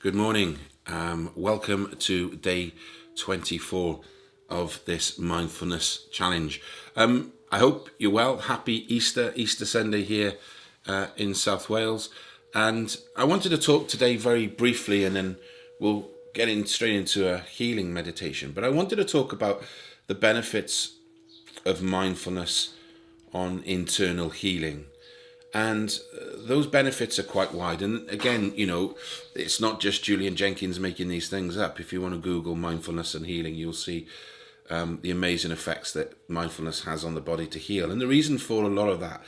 Good morning. Welcome to day 24 of this mindfulness challenge. I hope you're well. Happy Easter Sunday here in South Wales. And I wanted to talk today very briefly, and then we'll get straight into a healing meditation. But I wanted to talk about the benefits of mindfulness on internal healing. And those benefits are quite wide. And again, it's not just Julian Jenkins making these things up. If you want to Google mindfulness and healing, you'll see the amazing effects that mindfulness has on the body to heal. And the reason for a lot of that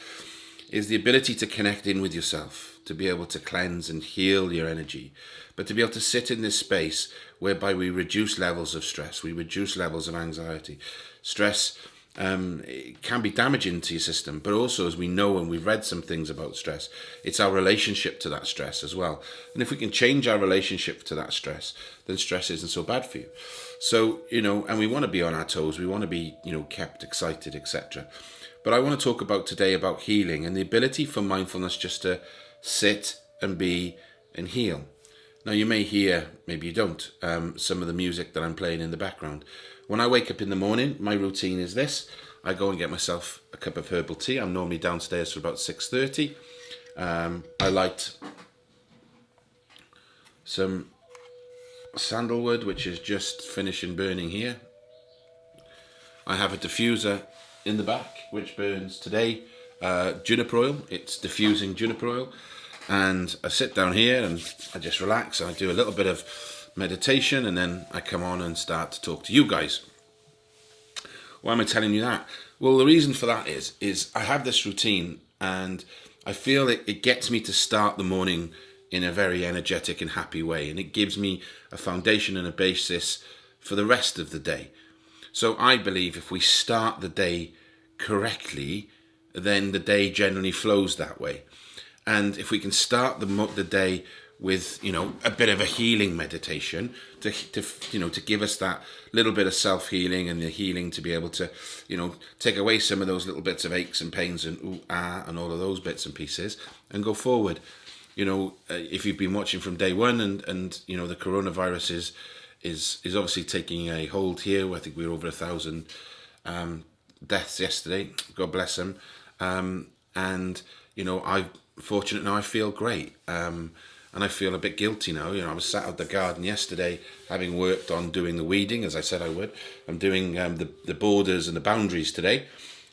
is the ability to connect in with yourself, to be able to cleanse and heal your energy, but to be able to sit in this space whereby we reduce levels of stress, we reduce levels of anxiety. Stress it can be damaging to your system, but also, as we know and we've read some things about stress, it's our relationship to that stress as well. And if we can change our relationship to that stress, then stress isn't so bad for you. So, and we want to be on our toes, we want to be, kept excited, etc. But I want to talk about today about healing and the ability for mindfulness just to sit and be and heal. Now, you may hear, maybe you don't, some of the music that I'm playing in the background. When I wake up in the morning, my routine is this. I go and get myself a cup of herbal tea. I'm normally downstairs for about 6:30. I light some sandalwood, which is just finishing burning here. I have a diffuser in the back, which burns today juniper oil. It's diffusing juniper oil. And I sit down here and I just relax. I do a little bit of meditation, and then I come on and start to talk to you guys. Why am I telling you that? Well, the reason for that is I have this routine, and I feel it gets me to start the morning in a very energetic and happy way, and it gives me a foundation and a basis for the rest of the day. So I believe if we start the day correctly, then the day generally flows that way. And if we can start the day with a bit of a healing meditation to give us that little bit of self-healing and the healing to be able to take away some of those little bits of aches and pains and and all of those bits and pieces and go forward. If you've been watching from day one and the coronavirus is obviously taking a hold here. I think we were over 1,000 deaths yesterday. God bless them. I'm fortunate now. I feel great. And I feel a bit guilty now. I was sat out the garden yesterday having worked on doing the weeding, as I said I would. I'm doing the borders and the boundaries today,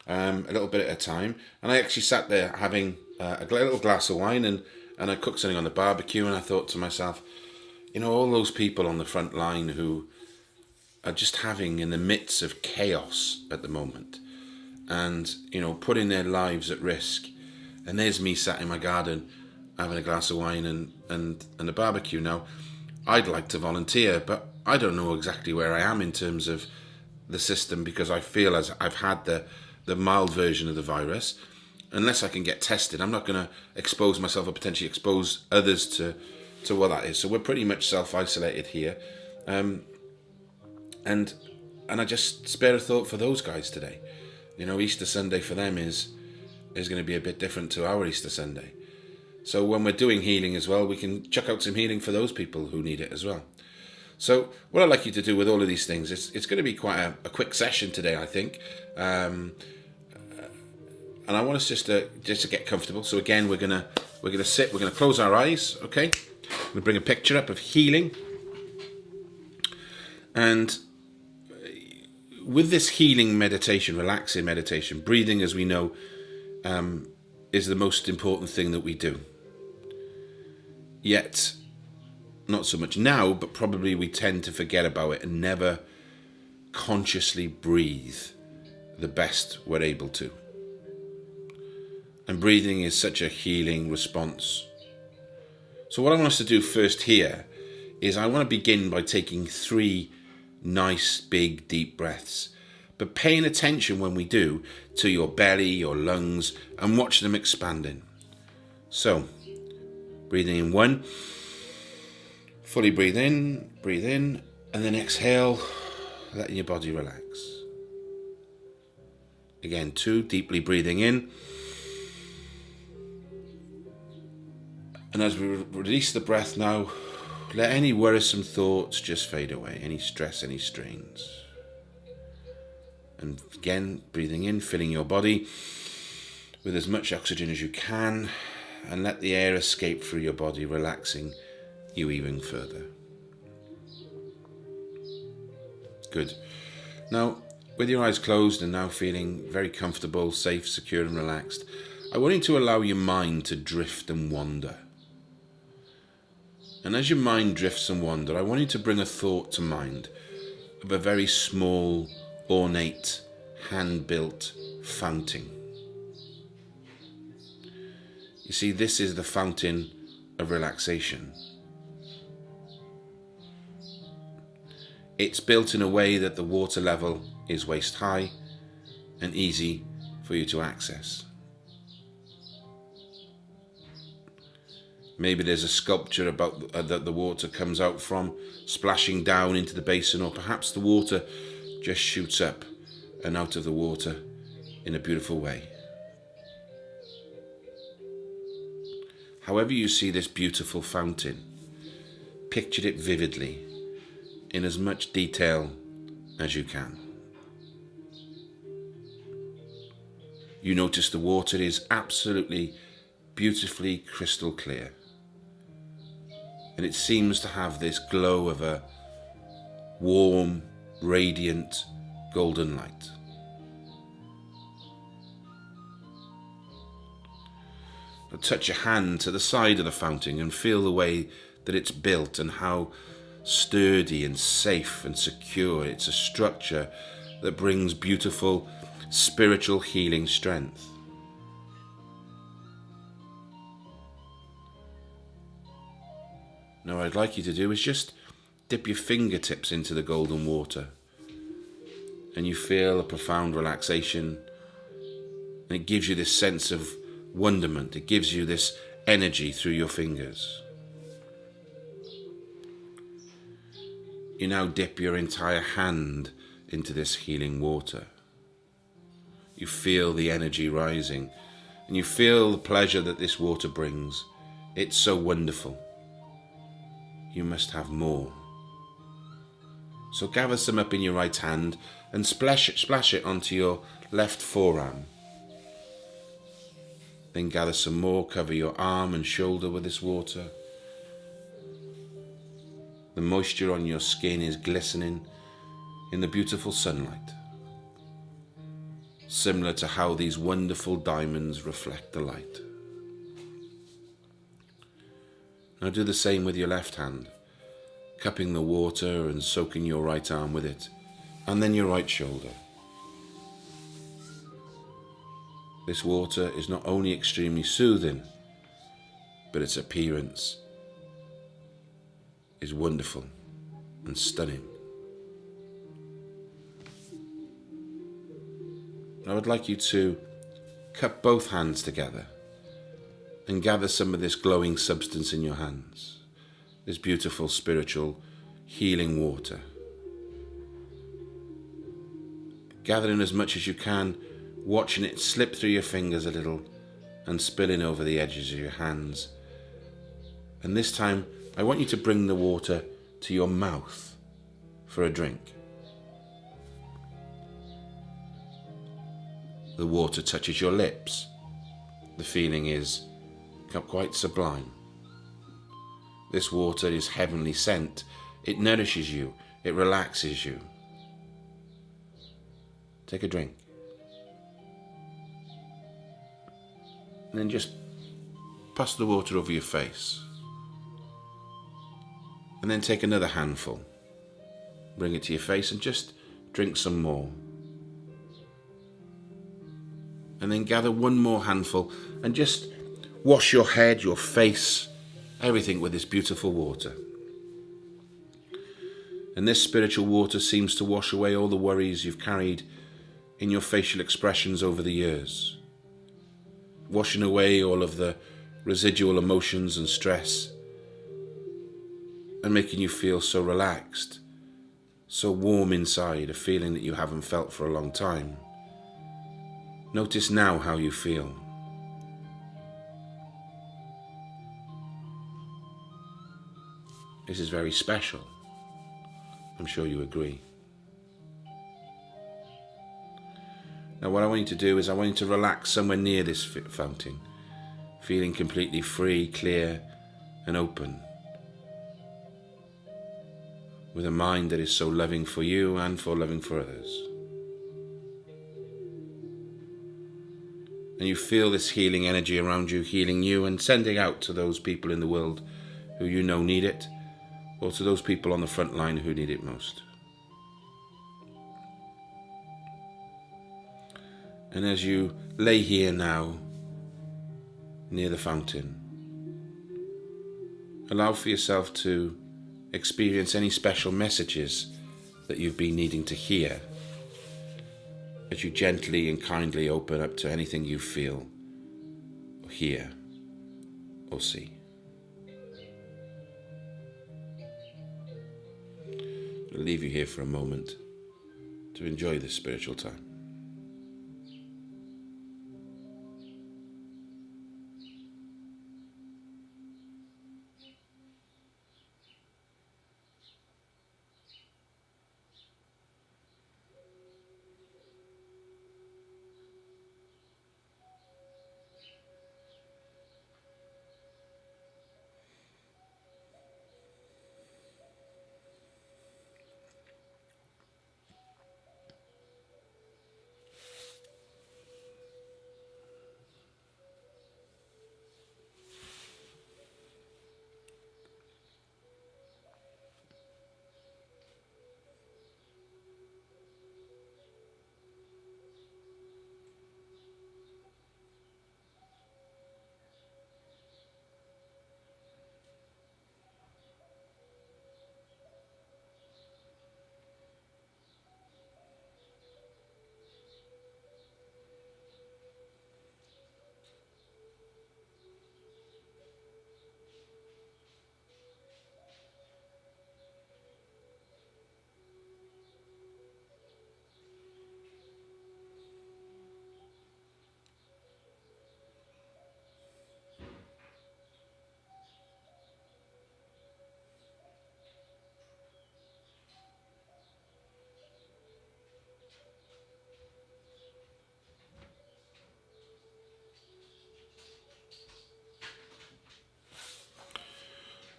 a little bit at a time. And I actually sat there having a little glass of wine and I cooked something on the barbecue, and I thought to myself, all those people on the front line who are just having in the midst of chaos at the moment and, putting their lives at risk. And there's me sat in my garden having a glass of wine and a barbecue. Now, I'd like to volunteer, but I don't know exactly where I am in terms of the system, because I feel as I've had the mild version of the virus. Unless I can get tested, I'm not going to expose myself or potentially expose others to what that is. So we're pretty much self-isolated here. And I just spare a thought for those guys today. Easter Sunday for them is going to be a bit different to our Easter Sunday. So when we're doing healing as well, we can chuck out some healing for those people who need it as well. So what I'd like you to do with all of these things, it's going to be quite a quick session today, I think. And I want us just to get comfortable. So again, we're gonna sit, we're gonna close our eyes, okay? I'm gonna bring a picture up of healing. And with this healing meditation, relaxing meditation, breathing, as we know, is the most important thing that we do. Yet, not so much now, but probably we tend to forget about it and never consciously breathe the best we're able to. And breathing is such a healing response. So what I want us to do first here is I want to begin by taking 3 nice, big, deep breaths. But paying attention when we do to your belly, your lungs, and watch them expanding. So, breathing in 1, fully breathe in, and then exhale, letting your body relax. Again, 2, deeply breathing in. And as we release the breath now, Let any worrisome thoughts just fade away, any stress, any strains. And again, breathing in, filling your body with as much oxygen as you can, and let the air escape through your body, relaxing you even further. Good. Now, with your eyes closed and now feeling very comfortable, safe, secure and relaxed, I want you to allow your mind to drift and wander. And as your mind drifts and wanders, I want you to bring a thought to mind of a very small, ornate, hand-built fountain. You see, this is the fountain of relaxation. It's built in a way that the water level is waist high and easy for you to access. Maybe there's a sculpture about that the water comes out from, splashing down into the basin, or perhaps the water just shoots up and out of the water in a beautiful way. However you see this beautiful fountain, picture it vividly in as much detail as you can. You notice the water is absolutely beautifully crystal clear. And it seems to have this glow of a warm, radiant, golden light. Now touch your hand to the side of the fountain and feel the way that it's built and how sturdy and safe and secure. It's a structure that brings beautiful spiritual healing strength. Now what I'd like you to do is just dip your fingertips into the golden water and you feel a profound relaxation, and it gives you this sense of wonderment. It gives you this energy through your fingers. You now dip your entire hand into this healing water. You feel the energy rising and you feel the pleasure that this water brings. It's so wonderful. You must have more. So gather some up in your right hand and splash it onto your left forearm. Then gather some more, cover your arm and shoulder with this water. The moisture on your skin is glistening in the beautiful sunlight, similar to how these wonderful diamonds reflect the light. Now do the same with your left hand, cupping the water and soaking your right arm with it, and then your right shoulder. This water is not only extremely soothing, but its appearance is wonderful and stunning. I would like you to cup both hands together and gather some of this glowing substance in your hands, this beautiful spiritual healing water. Gather in as much as you can, watching it slip through your fingers a little and spilling over the edges of your hands. And this time, I want you to bring the water to your mouth for a drink. The water touches your lips. The feeling is quite sublime. This water is heavenly scent. It nourishes you. It relaxes you. Take a drink. And then just pass the water over your face. And then take another handful. Bring it to your face and just drink some more. And then gather one more handful and just wash your head, your face, everything with this beautiful water. And this spiritual water seems to wash away all the worries you've carried in your facial expressions over the years, washing away all of the residual emotions and stress, and making you feel so relaxed, so warm inside, a feeling that you haven't felt for a long time. Notice now how you feel. This is very special. I'm sure you agree. Now what I want you to do is I want you to relax somewhere near this fountain, feeling completely free, clear and open, with a mind that is so loving for you and for loving for others. And you feel this healing energy around you, healing you and sending out to those people in the world who you know need it, or to those people on the front line who need it most. And as you lay here now, near the fountain, allow for yourself to experience any special messages that you've been needing to hear, as you gently and kindly open up to anything you feel, or hear, or see. I'll leave you here for a moment to enjoy this spiritual time.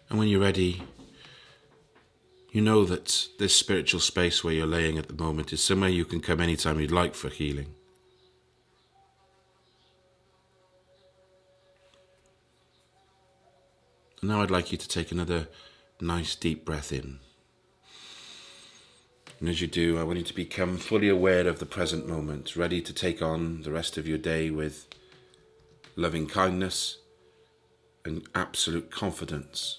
And when you're ready, you know that this spiritual space where you're laying at the moment is somewhere you can come anytime you'd like for healing. And now I'd like you to take another nice deep breath in. And as you do, I want you to become fully aware of the present moment, ready to take on the rest of your day with loving kindness and absolute confidence,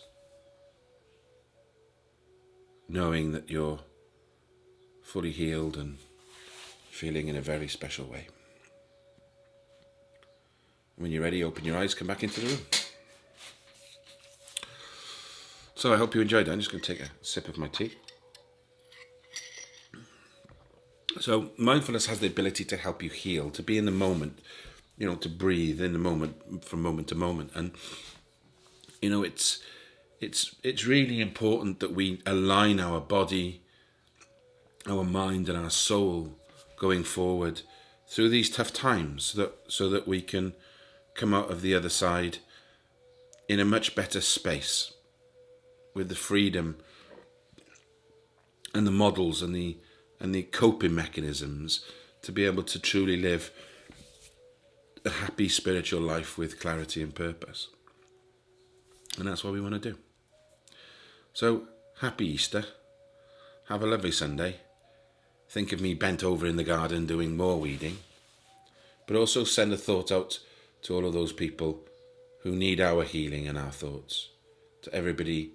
knowing that you're fully healed and feeling in a very special way. When you're ready, open your eyes, come back into the room. So I hope you enjoyed it. I'm just going to take a sip of my tea. So mindfulness has the ability to help you heal, to be in the moment, to breathe in the moment from moment to moment. And, it's really important that we align our body, our mind and our soul going forward through these tough times so that we can come out of the other side in a much better space, with the freedom and the models and the coping mechanisms to be able to truly live a happy spiritual life with clarity and purpose. And that's what we want to do. So, happy Easter. Have a lovely Sunday. Think of me bent over in the garden doing more weeding. But also send a thought out to all of those people who need our healing and our thoughts. To everybody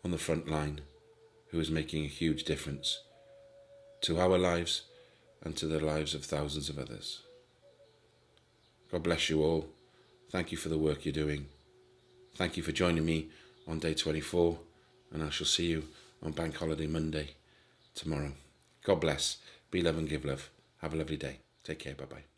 on the front line who is making a huge difference to our lives and to the lives of thousands of others. God bless you all. Thank you for the work you're doing. Thank you for joining me on day 24, and I shall see you on Bank Holiday Monday tomorrow. God bless. Be love and give love. Have a lovely day. Take care. Bye-bye.